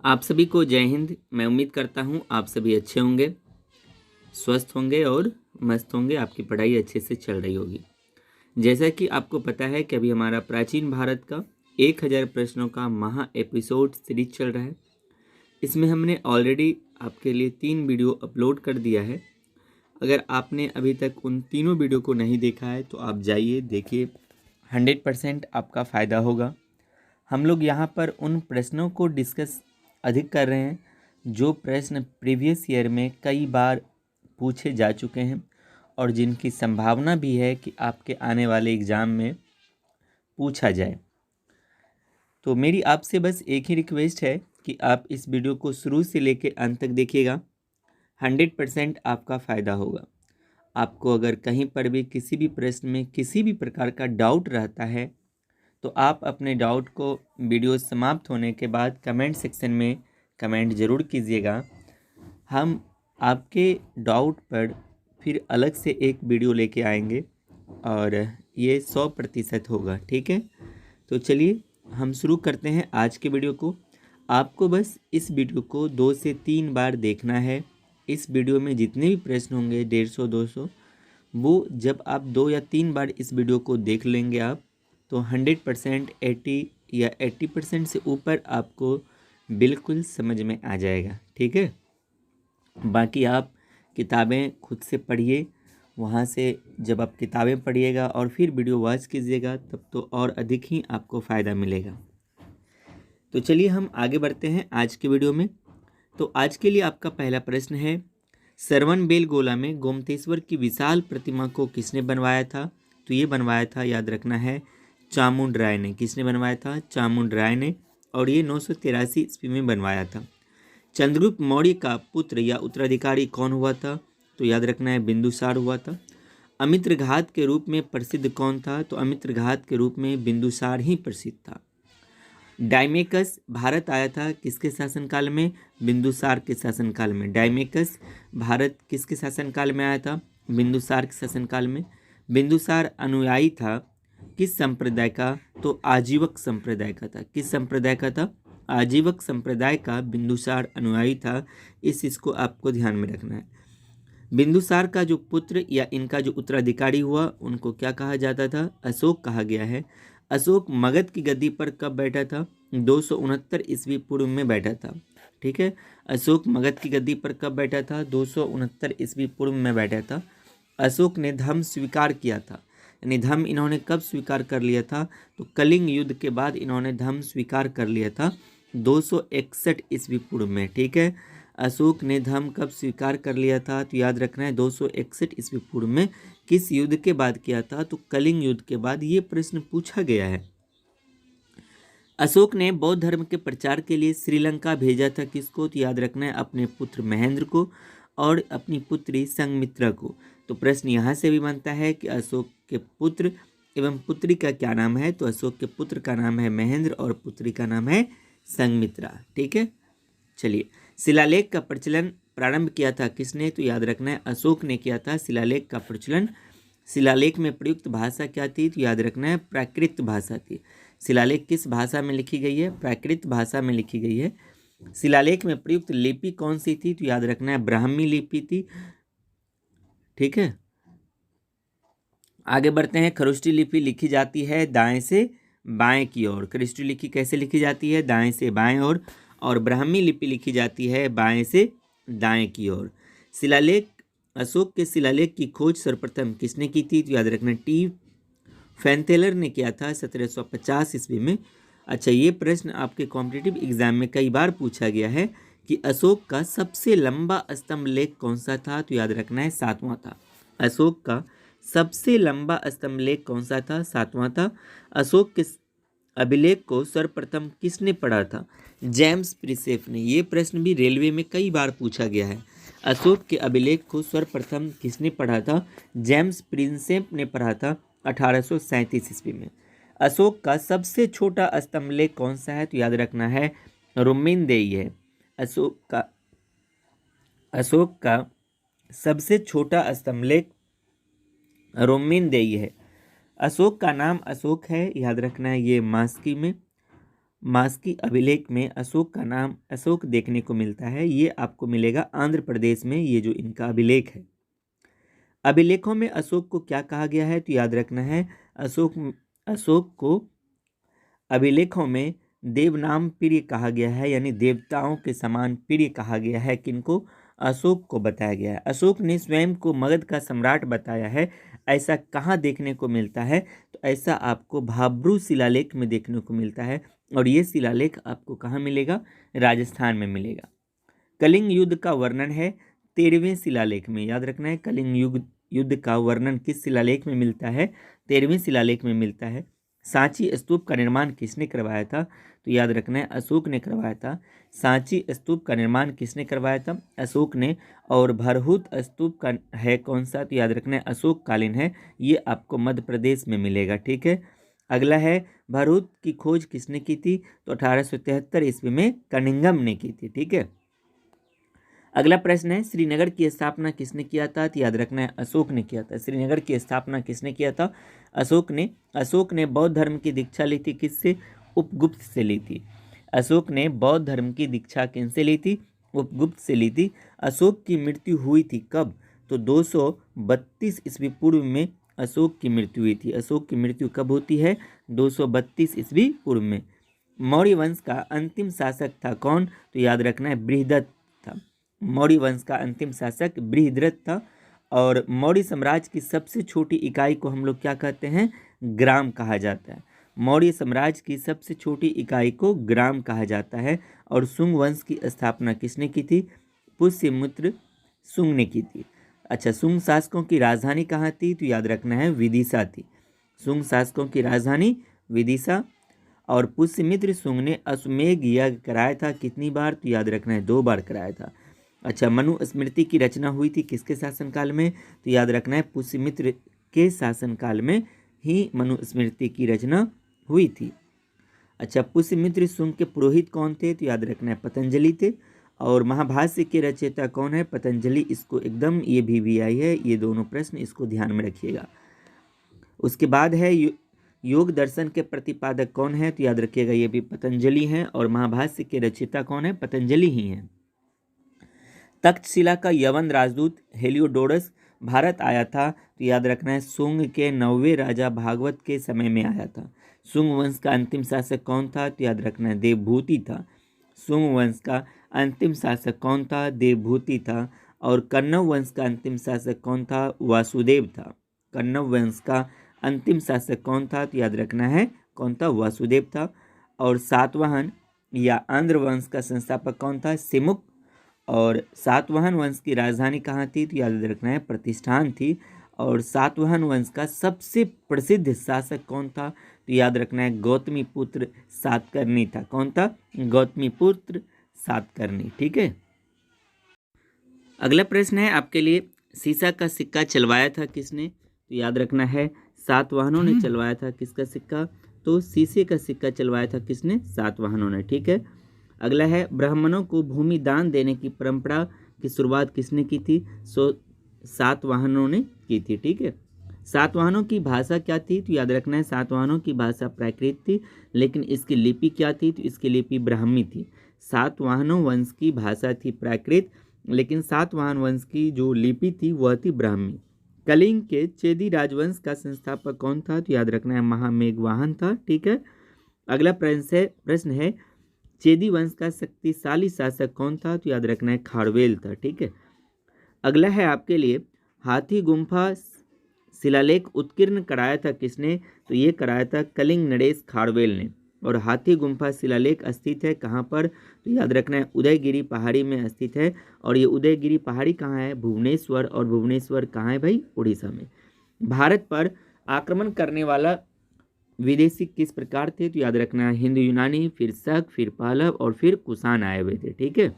आप सभी को जय हिंद। मैं उम्मीद करता हूँ आप सभी अच्छे होंगे, स्वस्थ होंगे और मस्त होंगे। आपकी पढ़ाई अच्छे से चल रही होगी। जैसा कि आपको पता है कि अभी हमारा प्राचीन भारत का 1000 प्रश्नों का महा एपिसोड सीरीज चल रहा है। इसमें हमने ऑलरेडी आपके लिए 3 वीडियो अपलोड कर दिया है। अगर आपने अभी तक उन तीनों वीडियो को नहीं देखा है तो आप जाइए देखिए, 100% आपका फ़ायदा होगा। हम लोग यहाँ पर उन प्रश्नों को डिस्कस अधिक कर रहे हैं जो प्रश्न प्रीवियस ईयर में कई बार पूछे जा चुके हैं और जिनकी संभावना भी है कि आपके आने वाले एग्ज़ाम में पूछा जाए। तो मेरी आपसे बस एक ही रिक्वेस्ट है कि आप इस वीडियो को शुरू से लेकर अंत तक देखिएगा। 100% आपका फ़ायदा होगा। आपको अगर कहीं पर भी किसी भी प्रश्न में किसी भी प्रकार का डाउट रहता है तो आप अपने डाउट को वीडियो समाप्त होने के बाद कमेंट सेक्शन में कमेंट ज़रूर कीजिएगा। हम आपके डाउट पर फिर अलग से एक वीडियो लेके आएंगे और ये 100% होगा, ठीक है। तो चलिए हम शुरू करते हैं आज के वीडियो को। आपको बस इस वीडियो को 2 से 3 बार देखना है। इस वीडियो में जितने भी प्रश्न होंगे 150 200, वो जब आप 2 या 3 बार इस वीडियो को देख लेंगे आप तो 100% 80 या 80% से ऊपर आपको बिल्कुल समझ में आ जाएगा, ठीक है। बाकी आप किताबें खुद से पढ़िए। वहाँ से जब आप किताबें पढ़िएगा और फिर वीडियो वॉच कीजिएगा तब तो और अधिक ही आपको फ़ायदा मिलेगा। तो चलिए हम आगे बढ़ते हैं आज के वीडियो में। तो आज के लिए आपका पहला प्रश्न है, श्रवणबेलगोला में गोमतेश्वर की विशाल प्रतिमा को किसने बनवाया था? तो ये बनवाया था, याद रखना है, चामुंड राय ने। किसने बनवाया था? चामुंड राय ने। और ये 983 ईस्वी में बनवाया था। चंद्रगुप्त मौर्य का पुत्र या उत्तराधिकारी कौन हुआ था? तो याद रखना है, बिंदुसार हुआ था। अमित्रघात के रूप में प्रसिद्ध कौन था? तो अमित्रघात के रूप में बिंदुसार ही प्रसिद्ध था। डायमेकस भारत आया था किसके शासनकाल में? बिंदुसार के शासनकाल में। डायमेकस भारत किसके शासनकाल में आया था? बिंदुसार के शासनकाल में। बिंदुसार अनुयायी था किस संप्रदाय का? तो आजीवक संप्रदाय का था। किस संप्रदाय का था? आजीवक संप्रदाय का बिंदुसार अनुयायी था। इस चीज़ को आपको ध्यान में रखना है। बिंदुसार का जो पुत्र या इनका जो उत्तराधिकारी हुआ उनको क्या कहा जाता था? अशोक कहा गया है। अशोक मगध की गद्दी पर कब बैठा था? 269 ईस्वी पूर्व में बैठा था, ठीक है। अशोक मगध की गद्दी पर कब बैठा था? 269 ईस्वी पूर्व में बैठा था। अशोक ने धर्म स्वीकार किया था, यानी धर्म इन्होंने कब स्वीकार कर लिया था? तो कलिंग युद्ध के बाद इन्होंने धर्म स्वीकार कर लिया था 261 ईस्वी पूर्व में, ठीक है। अशोक ने धर्म कब स्वीकार कर लिया था? तो याद रखना है 261 ईस्वी पूर्व में। किस युद्ध के बाद किया था? तो कलिंग युद्ध के बाद। ये प्रश्न पूछा गया है। अशोक ने बौद्ध धर्म के प्रचार के लिए श्रीलंका भेजा था किसको? तो याद रखना है, अपने पुत्र महेंद्र को और अपनी पुत्री संघमित्रा को। तो प्रश्न यहाँ से भी बनता है कि अशोक के पुत्र एवं पुत्री का क्या नाम है? तो अशोक के पुत्र का नाम है महेंद्र और पुत्री का नाम है संघमित्रा, ठीक है। चलिए, शिलालेख का प्रचलन प्रारंभ किया था किसने? तो याद रखना है, अशोक ने किया था शिलालेख का प्रचलन। शिलालेख में प्रयुक्त भाषा क्या थी? तो याद रखना है, प्राकृत भाषा थी। शिलालेख किस भाषा में लिखी गई है? प्राकृत भाषा में लिखी गई है। शिलालेख में प्रयुक्त लिपि कौन सी थी? तो याद रखना है, ब्राह्मी लिपि थी, ठीक है। आगे बढ़ते हैं। खरोष्टी लिपि लिखी जाती है दाएं से बाएं की ओर। खरोष्टी लिपि कैसे लिखी जाती है? दाएं से बाएं ओर। और ब्राह्मी लिपि लिखी जाती है बाएं से दाएं की ओर। शिलालेख, अशोक के शिलालेख की खोज सर्वप्रथम किसने की थी? तो याद रखना, टी फैनथेलर ने किया था 1750 ईस्वी में। अच्छा, ये प्रश्न आपके कॉम्पिटिटिव एग्जाम में कई बार पूछा गया है कि अशोक का सबसे लंबा स्तंभ लेख कौन सा था? तो याद रखना है, 7वां था। अशोक का सबसे लंबा स्तंभ लेख कौन सा था? 7वां था। अशोक के अभिलेख को सर्वप्रथम किसने पढ़ा था? जेम्स प्रिंसेप ने। ये प्रश्न भी रेलवे में कई बार पूछा गया है। अशोक के अभिलेख को सर्वप्रथम किसने पढ़ा था? जेम्स प्रिंसेप ने पढ़ा था 1837 ईस्वी में। अशोक का सबसे छोटा स्तंभलेख कौन सा है? तो याद रखना है, रुम्मीनदेई है। अशोक का सबसे छोटा स्तंभलेख रुम्मीनदेई है। अशोक का नाम अशोक है, याद रखना है, ये मास्की में। मास्की अभिलेख में अशोक का नाम अशोक देखने को मिलता है। ये आपको मिलेगा आंध्र प्रदेश में, ये जो इनका अभिलेख है। अभिलेखों में अशोक को क्या कहा गया है, तो याद रखना है अशोक को अभिलेखों में देवनाम प्रिय कहा गया है, यानी देवताओं के समान प्रिय कहा गया है। किनको, अशोक को बताया गया है। अशोक ने स्वयं को मगध का सम्राट बताया है। ऐसा कहाँ देखने को मिलता है, तो ऐसा आपको भाब्रू शिलालेख में देखने को मिलता है, और ये शिलालेख आपको कहाँ मिलेगा, राजस्थान में मिलेगा। कलिंग युद्ध का वर्णन है 13वें शिलालेख में। याद रखना है, कलिंग युद्ध का वर्णन किस शिलालेख में मिलता है, 13वें शिलालेख में मिलता है। सांची स्तूप का निर्माण किसने करवाया था, तो याद रखना है अशोक ने करवाया था। सांची स्तूप का निर्माण किसने करवाया था, अशोक ने। और भरहुत स्तूप का है कौन सा, तो याद रखना है अशोक कालीन है। ये आपको मध्य प्रदेश में मिलेगा। ठीक है, अगला है भरहुत की खोज किसने की थी, तो 1873 ईस्वी में कनिंघम ने की थी। ठीक है, अगला प्रश्न है श्रीनगर की स्थापना किसने किया था, तो याद रखना है अशोक ने किया था। श्रीनगर की स्थापना किसने किया था, अशोक ने। अशोक ने बौद्ध धर्म की दीक्षा ली थी किससे, उपगुप्त से ली थी। अशोक ने बौद्ध धर्म की दीक्षा किनसे ली थी, उपगुप्त से ली थी। अशोक की मृत्यु हुई थी कब, तो 232 ईस्वी पूर्व में अशोक की मृत्यु हुई थी। अशोक की मृत्यु कब होती है, 232 ईस्वी पूर्व में। मौर्य वंश का अंतिम शासक था कौन, तो याद रखना है बृहदत्त था। मौर्य वंश का अंतिम शासक बृहद्रथ था। और मौर्य साम्राज्य की सबसे छोटी इकाई को हम लोग क्या कहते हैं, ग्राम कहा जाता है। मौर्य साम्राज्य की सबसे छोटी इकाई को ग्राम कहा जाता है। और शुंग वंश की स्थापना किसने की थी, पुष्यमित्र शुंग ने की थी। अच्छा, शुंग शासकों की राजधानी कहाँ थी, तो याद रखना है विदिशा थी। शुंग शासकों की राजधानी विदिशा। और पुष्यमित्र शुंग ने अश्वमेध यज्ञ कराया था कितनी बार, तो याद रखना है 2 बार कराया था। अच्छा, मनुस्मृति की रचना हुई थी किसके शासनकाल में, तो याद रखना है पुष्यमित्र के शासनकाल में ही मनुस्मृति की रचना हुई थी। अच्छा, पुष्यमित्र शुंग के पुरोहित कौन थे, तो याद रखना है पतंजलि थे। और महाभाष्य के रचयिता कौन है, पतंजलि। इसको एकदम ये भी आई है, ये दोनों प्रश्न इसको ध्यान में रखिएगा। उसके बाद है योग दर्शन के प्रतिपादक कौन है, तो याद रखिएगा ये भी पतंजलि हैं। और महाभाष्य के रचयिता कौन है, पतंजलि ही हैं। तक्षशिला का यवन राजदूत हेलियोडोरस भारत आया था, तो याद रखना है शुंग के 9वें राजा भागवत के समय में आया था। शुंग वंश का अंतिम शासक कौन था, तो याद रखना है देवभूति था। शुंग वंश का अंतिम शासक कौन था, देवभूति था। और कण्व वंश का अंतिम शासक कौन था, वासुदेव था। कण्व वंश का अंतिम शासक कौन था, तो याद रखना है कौन था, वासुदेव था। और सातवाहन या आंध्र वंश का संस्थापक कौन था, सिमुक। और सातवाहन वंश की राजधानी कहाँ थी, तो याद रखना है प्रतिष्ठान थी। और सातवाहन वंश का सबसे प्रसिद्ध शासक कौन था, तो याद रखना है गौतमी पुत्र सातकर्णी था। कौन था, गौतमी पुत्र सातकर्णी। ठीक है, अगला प्रश्न है आपके लिए, सीसा का सिक्का चलवाया था किसने, तो याद रखना है सातवाहनों ने चलवाया था। किसका सिक्का, तो सीसे का सिक्का चलवाया था किसने, सातवाहनों ने। ठीक है, अगला है ब्राह्मणों को भूमि दान देने की परंपरा की शुरुआत किसने की थी, सातवाहनों ने की थी। ठीक है, सातवाहनों की भाषा क्या थी, तो याद रखना है सातवाहनों की भाषा प्राकृत थी, लेकिन इसकी लिपि क्या थी, तो इसकी लिपि ब्राह्मी थी। सातवाहनों वंश की भाषा थी प्राकृत, लेकिन सातवाहन वंश की जो लिपि थी वह थी ब्राह्मी। कलिंग के चेदी राजवंश का संस्थापक कौन था, तो याद रखना है महामेघवाहन था। ठीक है, अगला प्रश्न है चेदी वंश का शक्तिशाली शासक कौन था, तो याद रखना है खारवेल था। ठीक है, अगला है आपके लिए हाथी गुम्फा शिलालेख उत्कीर्ण कराया था किसने, तो ये कराया था कलिंग नरेश खारवेल ने। और हाथी गुम्फा शिलालेख स्थित है कहाँ पर, तो याद रखना है उदयगिरी पहाड़ी में स्थित है। और ये उदयगिरी पहाड़ी कहाँ है, भुवनेश्वर। और भुवनेश्वर कहाँ है भाई, उड़ीसा में। भारत पर आक्रमण करने वाला विदेशी किस प्रकार थे, तो याद रखना है हिंदू यूनानी, फिर शक, फिर पहलव और फिर कुषाण आए हुए थे। ठीक है,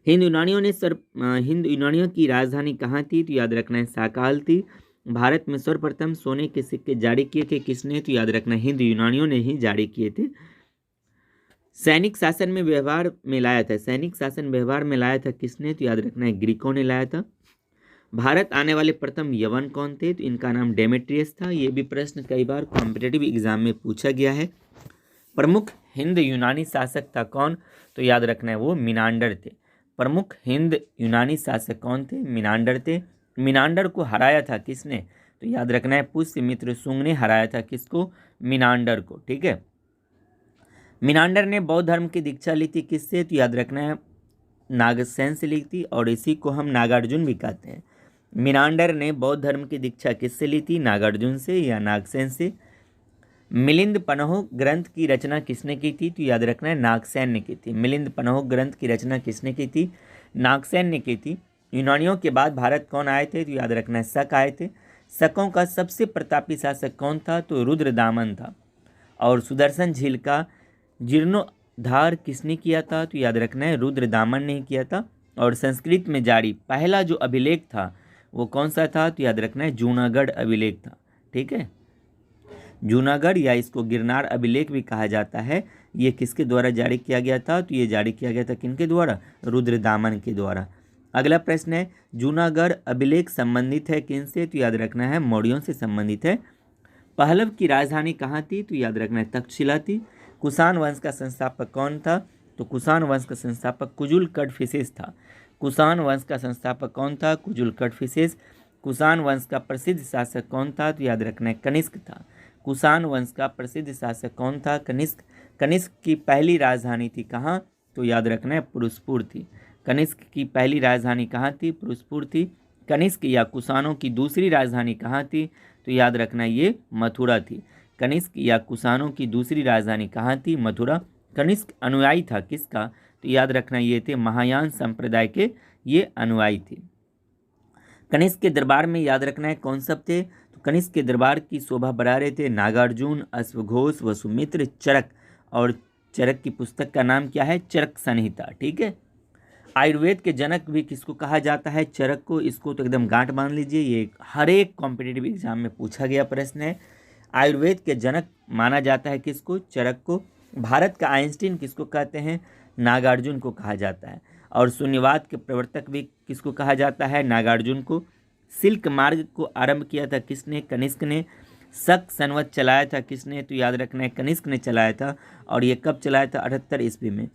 हिंदू यूनानियों की राजधानी कहाँ थी, तो याद रखना है साकाल थी। भारत में सर्वप्रथम सोने के सिक्के जारी किए थे किसने, तो याद रखना हिंदू यूनानियों ने ही जारी किए थे। सैनिक शासन में व्यवहार में लाया था, सैनिक शासन व्यवहार में लाया था किसने, तो याद रखना है ग्रीकों ने लाया था। भारत आने वाले प्रथम यवन कौन थे, तो इनका नाम डेमेट्रियस था। ये भी प्रश्न कई बार कॉम्पिटिटिव एग्जाम में पूछा गया है। प्रमुख हिंद यूनानी शासक था कौन? तो याद रखना है वो मिनांडर थे। प्रमुख हिंद यूनानी शासक कौन थे? मिनांडर थे। मिनांडर को हराया था किसने? तो याद रखना है पुष्यमित्र शुंग ने हराया था किसको? मिनांडर को। ठीक है। मिनांडर ने बौद्ध धर्म की दीक्षा ली थी किससे? तो याद रखना है नागसेन से ली थी, और इसी को हम नागार्जुन भी कहते हैं। मिनांडर ने बौद्ध धर्म की दीक्षा किससे ली थी? नागार्जुन से या नागसेन से। मिलिंद पनहो ग्रंथ की रचना किसने की थी? तो याद रखना है नागसेन ने की थी। मिलिंद पनहो ग्रंथ की रचना किसने की थी? नागसेन ने की थी। यूनानियों के बाद भारत कौन आए थे? तो याद रखना है शक आए थे। शकों का सबसे प्रतापी शासक कौन था? तो रुद्रदामन था। और सुदर्शन झील का जीर्णोद्धार किसने किया था? तो याद रखना है रुद्रदामन ने किया था। और संस्कृत में जारी पहला जो अभिलेख था वो कौन सा था? तो याद रखना है जूनागढ़ अभिलेख था। ठीक है। जूनागढ़ या इसको गिरनार अभिलेख भी कहा जाता है, ये किसके द्वारा जारी किया गया था? तो ये जारी किया गया था किनके द्वारा? रुद्रदामन के द्वारा। अगला प्रश्न है जूनागढ़ अभिलेख संबंधित है किनसे? तो याद रखना है मौर्यों से संबंधित है। पहलव की राजधानी कहाँ थी? तो याद रखना है तक्षशिला थी। कुषाण वंश का संस्थापक कौन था? तो कुषाण वंश का संस्थापक कुजुल कड़फिसेस था। कुषाण वंश का संस्थापक कौन था? कुजुल कड़फिसेस। कुषाण वंश का प्रसिद्ध शासक कौन था? तो याद रखना है कनिष्क था। कुषाण वंश का प्रसिद्ध शासक कौन था? कनिष्क। कनिष्क की पहली राजधानी थी कहाँ? तो याद रखना है पुरुषपुर थी। कनिष्क की पहली राजधानी कहाँ थी? पुरुषपुर थी। कनिष्क या कुषाणों की दूसरी राजधानी कहाँ थी? तो याद रखना ये मथुरा थी। कनिष्क या कुषाणों की दूसरी राजधानी कहाँ थी? मथुरा। कनिष्क अनुयायी था किसका? तो याद रखना ये थे महायान संप्रदाय के ये अनुयायी थे। कनिष्क के दरबार में याद रखना है कौन सब थे? तो कनिष्क के दरबार की शोभा बढ़ा रहे थे नागार्जुन, अश्वघोष, वसुमित्र, चरक। और चरक की पुस्तक का नाम क्या है? चरक संहिता। ठीक है। आयुर्वेद के जनक भी किसको कहा जाता है? चरक को। इसको तो एकदम गांठ बांध लीजिए, ये हर एक कॉम्पिटिटिव एग्जाम में पूछा गया प्रश्न है। आयुर्वेद के जनक माना जाता है किसको? चरक को। भारत का आइंस्टीन किसको कहते हैं? नागार्जुन को कहा जाता है। और शून्यवाद के प्रवर्तक भी किसको कहा जाता है? नागार्जुन को। सिल्क मार्ग को आरंभ किया था किसने? कनिष्क ने। शक संवत चलाया था किसने? तो याद रखना है कनिष्क ने चलाया था। और ये कब चलाया था? 78 ईस्वी में।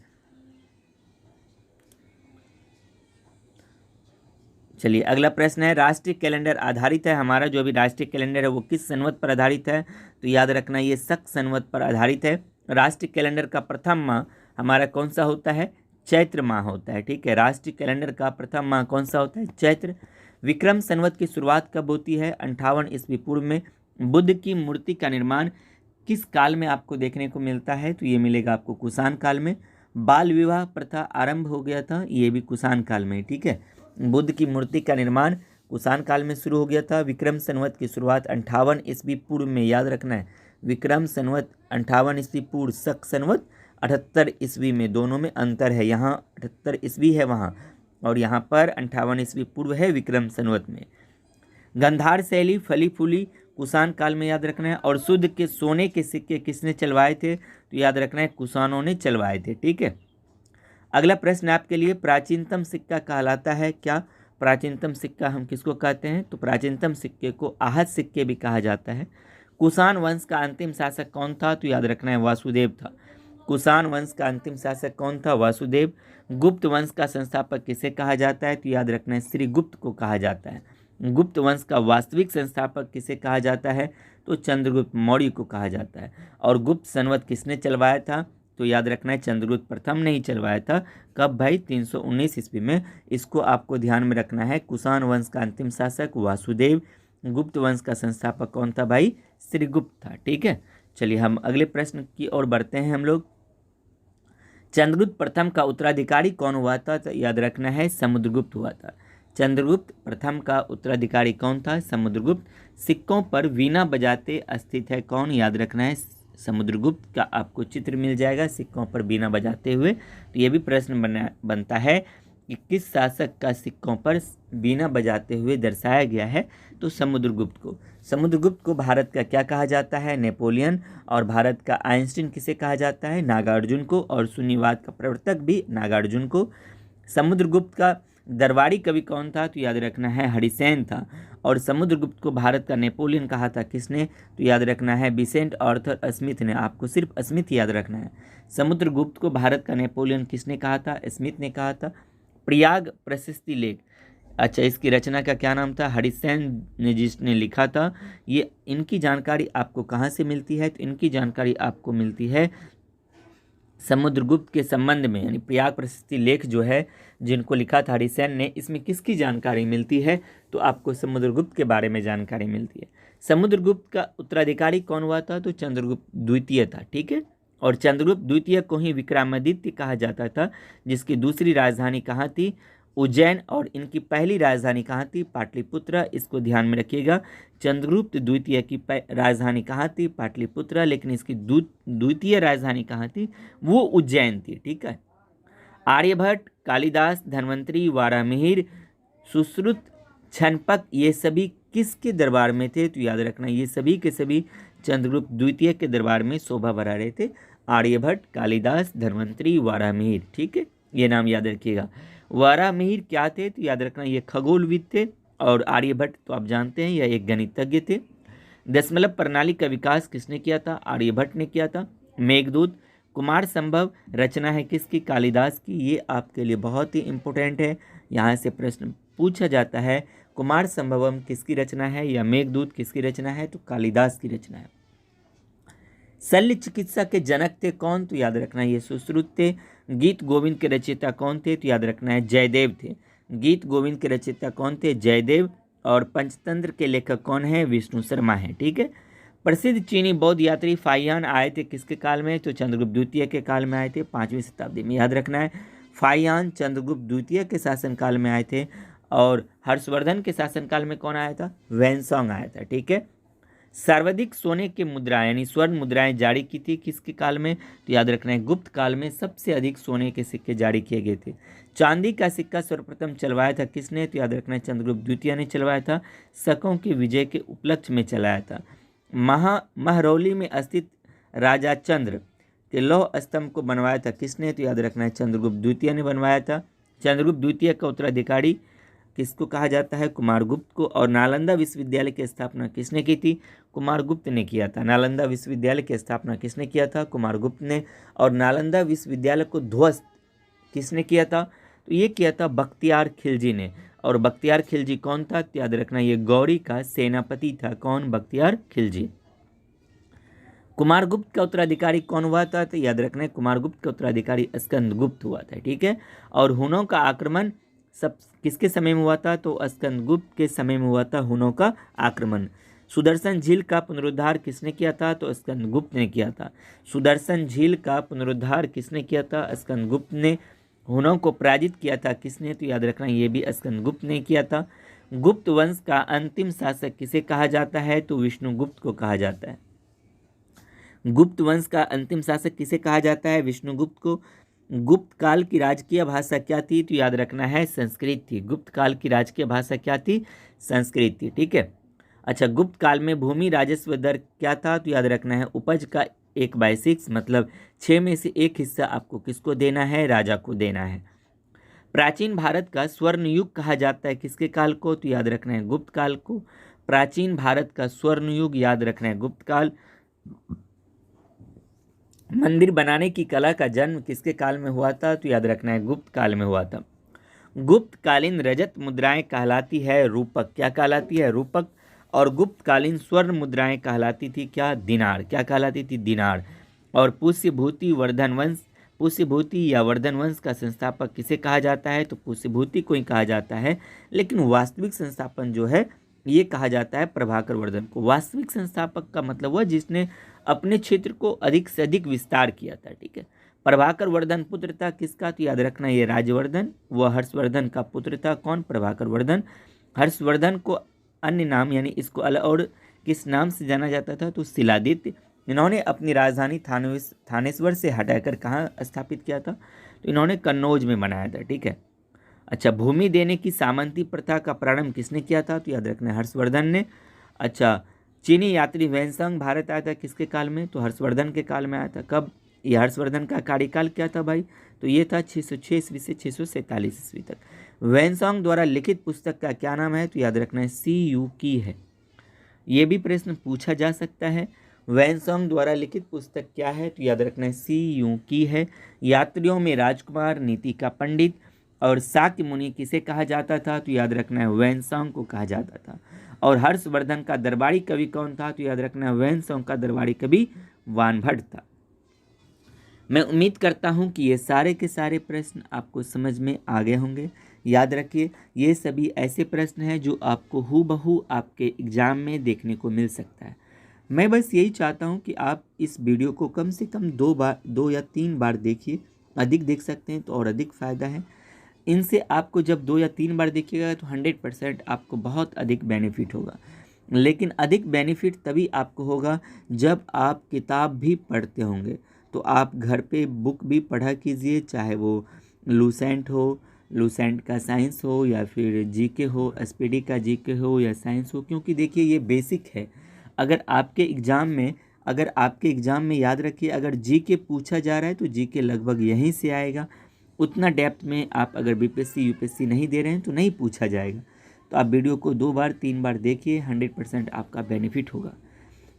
चलिए अगला प्रश्न है राष्ट्रीय कैलेंडर आधारित है हमारा जो अभी राष्ट्रीय कैलेंडर है वो किस संवत पर आधारित है? तो याद रखना ये शक संवत पर आधारित है। राष्ट्रीय कैलेंडर का प्रथम माह हमारा कौन सा होता है? चैत्र माह होता है। ठीक है। राष्ट्रीय कैलेंडर का प्रथम माह कौन सा होता है? चैत्र। विक्रम संवत की शुरुआत कब होती है? 58 ईस्वी पूर्व में। बुद्ध की मूर्ति का निर्माण किस काल में आपको देखने को मिलता है? तो ये मिलेगा आपको कुषाण काल में। बाल विवाह प्रथा आरंभ हो गया था, ये भी कुषाण काल में। ठीक है। बुद्ध की मूर्ति का निर्माण कुषाण काल में शुरू हो गया था। विक्रम संवत की शुरुआत 58 ईस्वी पूर्व में। याद रखना है विक्रम संवत 58 ईस्वी पूर्व, शक संवत 78 ईस्वी में। दोनों में अंतर है, यहाँ 78 ईस्वी है वहाँ, और यहाँ पर 58 ईस्वी पूर्व है विक्रम संवत में। गंधार शैली फली फूली कुषाण काल में। याद रखना है। और शुद्ध के सोने के सिक्के किसने चलवाए थे? तो याद रखना है कुषाणों ने चलवाए थे। ठीक है। अगला प्रश्न आपके लिए प्राचीनतम सिक्का कहलाता है क्या? प्राचीनतम सिक्का हम किसको कहते हैं? तो प्राचीनतम सिक्के को आहत सिक्के भी कहा जाता है। कुषाण वंश का अंतिम शासक कौन था? तो याद रखना है वासुदेव था। कुषाण वंश का अंतिम शासक कौन था? वासुदेव। गुप्त वंश का संस्थापक किसे कहा जाता है? तो याद रखना है श्रीगुप्त को कहा जाता है। गुप्त वंश का वास्तविक संस्थापक किसे कहा जाता है? तो चंद्रगुप्त मौर्य को कहा जाता है। और गुप्त संवत किसने चलवाया था? तो याद रखना है चंद्रगुप्त प्रथम ने ही चलवाया था। कब भाई? 319 ईस्वी में। इसको आपको ध्यान में रखना है। कुषाण वंश का अंतिम शासक वासुदेव। गुप्त वंश का संस्थापक कौन था भाई? श्रीगुप्त था। ठीक है। चलिए हम अगले प्रश्न की ओर बढ़ते हैं हम लोग। चंद्रगुप्त प्रथम का उत्तराधिकारी कौन हुआ था? तो याद रखना है समुद्रगुप्त हुआ था। चंद्रगुप्त प्रथम का उत्तराधिकारी कौन था? समुद्रगुप्त। सिक्कों पर वीणा बजाते स्थित है कौन? याद रखना है समुद्रगुप्त का आपको चित्र मिल जाएगा सिक्कों पर वीणा बजाते हुए। तो ये भी प्रश्न बनता है कि किस शासक का सिक्कों पर वीणा बजाते हुए दर्शाया गया है? तो समुद्रगुप्त को। समुद्रगुप्त को भारत का क्या कहा जाता है? नेपोलियन। और भारत का आइंस्टीन किसे कहा जाता है? नागार्जुन को। और शून्यवाद का प्रवर्तक भी नागार्जुन को। समुद्रगुप्त का दरबारी कवि कौन था? तो याद रखना है हरिसेन था। और समुद्रगुप्त को भारत का नेपोलियन कहा था किसने? तो याद रखना है विसेंट आर्थर स्मिथ ने। आपको सिर्फ स्मिथ याद रखना है। समुद्रगुप्त को भारत का नेपोलियन किसने कहा था? स्मिथ ने कहा था। प्रयाग प्रशस्ति लेख, अच्छा, इसकी रचना का क्या नाम था? हरिसेन ने जिसने लिखा था। ये इनकी जानकारी आपको कहाँ से मिलती है? तो इनकी जानकारी आपको मिलती है समुद्रगुप्त के संबंध में, यानी प्रयाग प्रशस्ति लेख जो है जिनको लिखा था हरिसेन ने, इसमें किसकी जानकारी मिलती है? तो आपको समुद्रगुप्त के बारे में जानकारी मिलती है। समुद्रगुप्त का उत्तराधिकारी कौन हुआ था? तो चंद्रगुप्त द्वितीय था, ठीक है। और चंद्रगुप्त द्वितीय को ही विक्रमादित्य कहा जाता था, जिसकी दूसरी राजधानी कहाँ थी? उज्जैन। और इनकी पहली राजधानी कहाँ थी? पाटलिपुत्र। इसको ध्यान में रखिएगा। चंद्रगुप्त द्वितीय की राजधानी कहाँ थी? पाटलिपुत्र, लेकिन इसकी द्वितीय राजधानी कहाँ थी? वो उज्जैन थी, ठीक है। आर्यभट्ट, कालिदास, धन्वंतरी, वारामिहिर, सुश्रुत, छनपक, ये सभी किसके दरबार में थे? तो याद रखना ये सभी के सभी चंद्रगुप्त द्वितीय के दरबार में शोभा बढ़ा रहे थे। आर्यभट्ट, कालिदास, धन्वंतरी, वारामिहिर, ठीक है, ये नाम याद रखिएगा। वारामिहिर क्या थे? तो याद रखना ये खगोलविद थे। और आर्यभट्ट तो आप जानते हैं यह एक गणितज्ञ थे। दशमलव प्रणाली का विकास किसने किया था? आर्यभट्ट ने किया था। मेघदूत, कुमार संभव रचना है किसकी? कालिदास की। ये आपके लिए बहुत ही इम्पोर्टेंट है, यहाँ से प्रश्न पूछा जाता है। कुमार संभवम किसकी रचना है या मेघदूत किसकी रचना है? तो कालिदास की रचना है। शल्य चिकित्सा के जनक थे कौन? तो याद रखना ये सुश्रुत थे। गीत गोविंद के रचयिता कौन थे? तो याद रखना है जयदेव थे। गीत गोविंद के रचयिता कौन थे? जयदेव। और पंचतंत्र के लेखक कौन है? विष्णु शर्मा है, ठीक है। प्रसिद्ध चीनी बौद्ध यात्री फाहियान आए थे किसके काल में? तो चंद्रगुप्त द्वितीय के काल में आए थे, 5वीं शताब्दी में। याद रखना है फाहियान चंद्रगुप्त द्वितीय के शासनकाल में आए थे। और हर्षवर्धन के शासनकाल में कौन आया था? वैनसोंग आया था, ठीक है। सर्वाधिक सोने के मुद्राएं यानी स्वर्ण मुद्राएं जारी की थी किसके काल में? तो याद रखना है गुप्त काल में सबसे अधिक सोने के सिक्के जारी किए गए थे। चांदी का सिक्का सर्वप्रथम चलवाया था किसने? तो याद रखना है चंद्रगुप्त द्वितीय ने चलवाया था। शकों की विजय के उपलक्ष्य में चलाया था। महरौली में स्थित राजा चंद्र के लौह स्तंभ को बनवाया था किसने? तो याद रखना है चंद्रगुप्त द्वितीय ने बनवाया था। चंद्रगुप्त द्वितीय का उत्तराधिकारी किसको कहा जाता है? कुमारगुप्त को। और नालंदा विश्वविद्यालय की स्थापना किसने की थी? कुमारगुप्त ने किया था। नालंदा विश्वविद्यालय की स्थापना किसने किया था? कुमारगुप्त ने। और नालंदा विश्वविद्यालय को ध्वस्त किसने किया था? तो ये किया था बख्तियार खिलजी ने। और बख्तियार खिलजी कौन था? तो याद रखना ये गौरी का सेनापति था। कौन? बख्तियार खिलजी। कुमारगुप्त का उत्तराधिकारी कौन हुआ था? तो याद रखना है कुमारगुप्त का उत्तराधिकारी स्कंदगुप्त हुआ था, ठीक है। और हुनों का आक्रमण सब किसके समय में हुआ था? तो स्कंदगुप्त के समय में हुआ था हुनों का आक्रमण। सुदर्शन झील का पुनरुद्धार किसने किया था? तो स्कंदगुप्त ने किया था। सुदर्शन झील का पुनरुद्धार किसने किया था? स्कंदगुप्त ने। हुनों को पराजित किया था किसने? तो याद रखना ये भी स्कंदगुप्त ने किया था। गुप्त वंश का अंतिम शासक किसे कहा जाता है? तो विष्णुगुप्त को कहा जाता है। गुप्त वंश का अंतिम शासक किसे कहा जाता है? विष्णुगुप्त को। गुप्त काल की राजकीय भाषा क्या थी? तो याद रखना है संस्कृत थी। गुप्त काल की राजकीय भाषा क्या थी? संस्कृत थी, ठीक है। अच्छा, गुप्त काल में भूमि राजस्व दर क्या था? तो याद रखना है उपज का 1/6, मतलब 6 में से 1 हिस्सा आपको किसको देना है? राजा को देना है। प्राचीन भारत का स्वर्ण युग कहा जाता है किसके काल को? तो याद रखना है गुप्त काल को। प्राचीन भारत का स्वर्ण युग याद रखना है गुप्त काल। मंदिर बनाने की कला का जन्म किसके काल में हुआ था? तो याद रखना है गुप्त काल में हुआ था। गुप्त कालीन रजत मुद्राएं कहलाती है रूपक। क्या कहलाती है? रूपक। और गुप्त कालीन स्वर्ण मुद्राएं कहलाती थी क्या? दिनार। क्या कहलाती थी? दिनार। और पुष्यभूति वर्धन वंश, पुष्यभूति या वर्धन वंश का संस्थापक किसे कहा जाता है? तो पुष्यभूति को ही कहा जाता है, लेकिन वास्तविक संस्थापन जो है ये कहा जाता है प्रभाकर वर्धन को। वास्तविक संस्थापक का मतलब हुआ जिसने अपने क्षेत्र को अधिक से अधिक विस्तार किया था, ठीक है। प्रभाकर वर्धन पुत्र था किसका? तो याद रखना ये राजवर्धन व हर्षवर्धन का पुत्र था। कौन? प्रभाकर वर्धन। हर्षवर्धन को अन्य नाम यानी इसको अलग और किस नाम से जाना जाता था? तो शिलादित्य। इन्होंने अपनी राजधानी थानेश्वर से हटाकर कहाँ स्थापित किया था? तो इन्होंने कन्नौज में बनाया था, ठीक है। अच्छा, भूमि देने की सामंती प्रथा का प्रारंभ किसने किया था? तो याद रखना है हर्षवर्धन ने। अच्छा, चीनी यात्री वैनसंग भारत आया था किसके काल में? तो हर्षवर्धन के काल में आया था। कब? ये हर्षवर्धन का कार्यकाल क्या था भाई? तो ये था 606 ईस्वी से 647 ईस्वी तक। वेनसोंग द्वारा लिखित पुस्तक का क्या नाम है? तो याद रखना है सी.यू. की है। ये भी प्रश्न पूछा जा सकता है। वेनसोंग द्वारा लिखित पुस्तक क्या है? तो याद रखना है सी.यू. की है। यात्रियों में राजकुमार, नीति का पंडित और शाक्य मुनि किसे कहा जाता था? तो याद रखना है वेनसोंग को कहा जाता था। और हर्षवर्धन का दरबारी कवि कौन था? तो याद रखना है वेनसोंग का दरबारी कवि वानभट्ट था। मैं उम्मीद करता हूं कि ये सारे के सारे प्रश्न आपको समझ में आ गए होंगे। याद रखिए, ये सभी ऐसे प्रश्न हैं जो आपको हूबहू आपके एग्ज़ाम में देखने को मिल सकता है। मैं बस यही चाहता हूं कि आप इस वीडियो को कम से कम 2 या 3 बार देखिए। अधिक देख सकते हैं तो और अधिक फ़ायदा है। इनसे आपको जब 2 या 3 बार देखिएगा तो 100% आपको बहुत अधिक बेनिफिट होगा। लेकिन अधिक बेनिफिट तभी आपको होगा जब आप किताब भी पढ़ते होंगे। तो आप घर पे बुक भी पढ़ा कीजिए, चाहे वो लूसेंट हो, लूसेंट का साइंस हो या फिर जीके हो, एसपीडी का जीके हो या साइंस हो, क्योंकि देखिए ये बेसिक है। अगर आपके एग्ज़ाम में याद रखिए, अगर जीके पूछा जा रहा है तो जीके लगभग यहीं से आएगा। उतना डेप्थ में आप अगर बीपीएससी यूपीएससी नहीं दे रहे हैं तो नहीं पूछा जाएगा। तो आप वीडियो को 2 बार 3 बार देखिए, 100% आपका बेनिफिट होगा।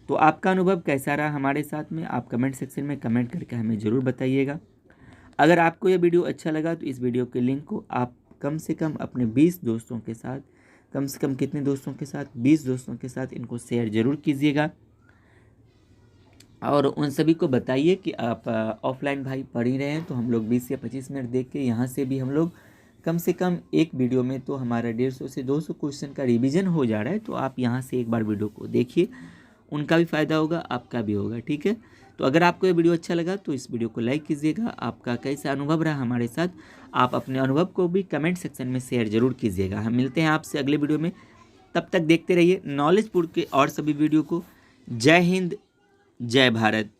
तो आपका अनुभव कैसा रहा हमारे साथ में, आप कमेंट सेक्शन में कमेंट करके हमें ज़रूर बताइएगा। अगर आपको यह वीडियो अच्छा लगा तो इस वीडियो के लिंक को आप कम से कम अपने 20 दोस्तों के साथ, कम से कम कितने दोस्तों के साथ? 20 दोस्तों के साथ इनको शेयर ज़रूर कीजिएगा। और उन सभी को बताइए कि आप ऑफलाइन भाई पढ़ ही रहे हैं तो हम लोग 20 या 25 मिनट देख के यहाँ से भी हम लोग कम से कम एक वीडियो में तो हमारा 150 से 200 क्वेश्चन का रिवीजन हो जा रहा है। तो आप यहाँ से एक बार वीडियो को देखिए, उनका भी फ़ायदा होगा, आपका भी होगा। ठीक है, तो अगर आपको ये वीडियो अच्छा लगा तो इस वीडियो को लाइक कीजिएगा। आपका कैसा अनुभव रहा हमारे साथ, आप अपने अनुभव को भी कमेंट सेक्शन में शेयर ज़रूर कीजिएगा। हम मिलते हैं आपसे अगले वीडियो में, तब तक देखते रहिए नॉलेजपुर के और सभी वीडियो को। जय हिंद, जय भारत।